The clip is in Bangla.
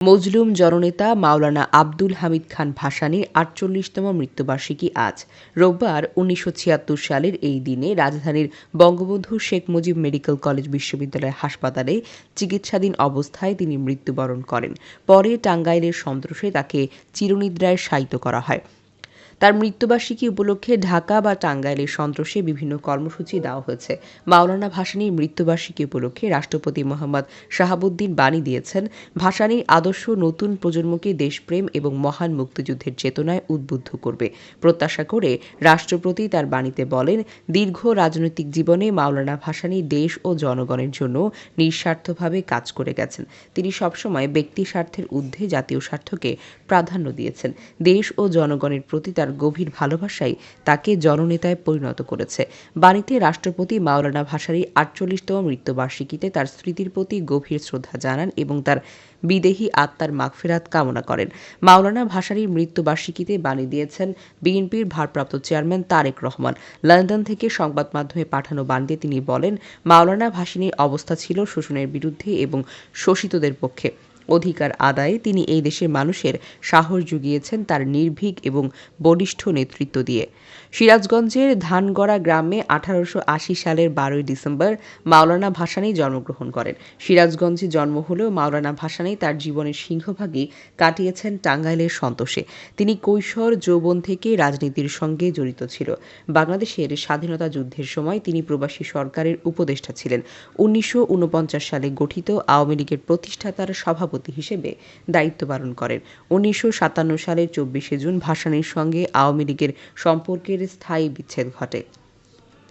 মজলুম জননেতা মাওলানা আব্দুল হামিদ খান ভাসানীর ৪৮তম মৃত্যুবার্ষিকী আজ রোববার ১৯৭৬ সালের এই দিনে রাজধানীর বঙ্গবন্ধু শেখ মুজিব মেডিকেল কলেজ বিশ্ববিদ্যালয় হাসপাতালে চিকিৎসাধীন অবস্থায় তিনি মৃত্যুবরণ করেন। পরে টাঙ্গাইলের সন্ত্রসে তাকে চিরনিদ্রায় শায়িত করা হয়। তার মৃত্যুবার্ষিকী উপলক্ষে ঢাকা বা টাঙ্গাইলের সন্ত্রসে বিভিন্ন কর্মসূচি দেওয়া হয়েছে। মাওলানা ভাসানীর মৃত্যুবার্ষিকী উপলক্ষে রাষ্ট্রপতি মোহাম্মদ শাহাবুদ্দিন বাণী দিয়েছেন, ভাসানীর আদর্শ নতুন প্রজন্মকে দেশপ্রেম এবং মহান মুক্তিযুদ্ধের চেতনায় উদ্বুদ্ধ করবে। প্রত্যাশা করে রাষ্ট্রপতি তার বাণীতে বলেন, দীর্ঘ রাজনৈতিক জীবনে মাওলানা ভাসানী দেশ ও জনগণের জন্য নিঃস্বার্থভাবে কাজ করে গেছেন। তিনি সবসময় ব্যক্তি স্বার্থের ঊর্ধ্বে জাতীয় স্বার্থকে প্রাধান্য দিয়েছেন। দেশ ও জনগণের প্রতি তার গভীর ভালোবাসাই তাকে জননেতায় পরিণত করেছে। বাণীতে রাষ্ট্রপতি মাওলানা ভাসানীর ৪৮তম মৃত্যুবার্ষিকীতে তার স্মৃতির প্রতি গভীর শ্রদ্ধা জানান এবং তার বিদেহী আত্মার মাগফিরাত কামনা করেন। মাওলানা ভাসানীর মৃত্যুবার্ষিকীতে বাণী দিয়েছেন বিএনপির ভারপ্রাপ্ত চেয়ারম্যান তারেক রহমান। লন্ডন থেকে সংবাদ মাধ্যমে পাঠানো বাণীতে তিনি বলেন, মাওলানা ভাসানীর অবস্থা ছিল শোষণের বিরুদ্ধে এবং শোষিতদের পক্ষে। অধিকার আদায়ে তিনি এই দেশের মানুষের সাহস জুগিয়েছেন তার নির্ভীক এবং বলিষ্ঠ নেতৃত্ব দিয়ে। সিরাজগঞ্জের ধানগড়া গ্রামে ১৮৮০ সালের ১২ই ডিসেম্বর মাওলানা ভাসানী জন্মগ্রহণ করেন। সিরাজগঞ্জে জন্ম হলেও মাওলানা ভাসানী তার জীবনের সিংহভাগই কাটিয়েছেন টাঙ্গাইলের সন্তোষে। তিনি কৈশোর যৌবন থেকে রাজনীতির সঙ্গে জড়িত ছিল। বাংলাদেশের স্বাধীনতা যুদ্ধের সময় তিনি প্রবাসী সরকারের উপদেষ্টা ছিলেন। ১৯৪৯ সালে গঠিত আওয়ামী লীগের প্রতিষ্ঠাতার সভাপতি হিসেবে দায়িত্ব পালন করেন। ১৯৫৭ সালের ২৪শে জুন ভাসানীর সঙ্গে আওয়ামী লীগের সম্পর্কের স্থায়ী বিচ্ছেদ ঘটে।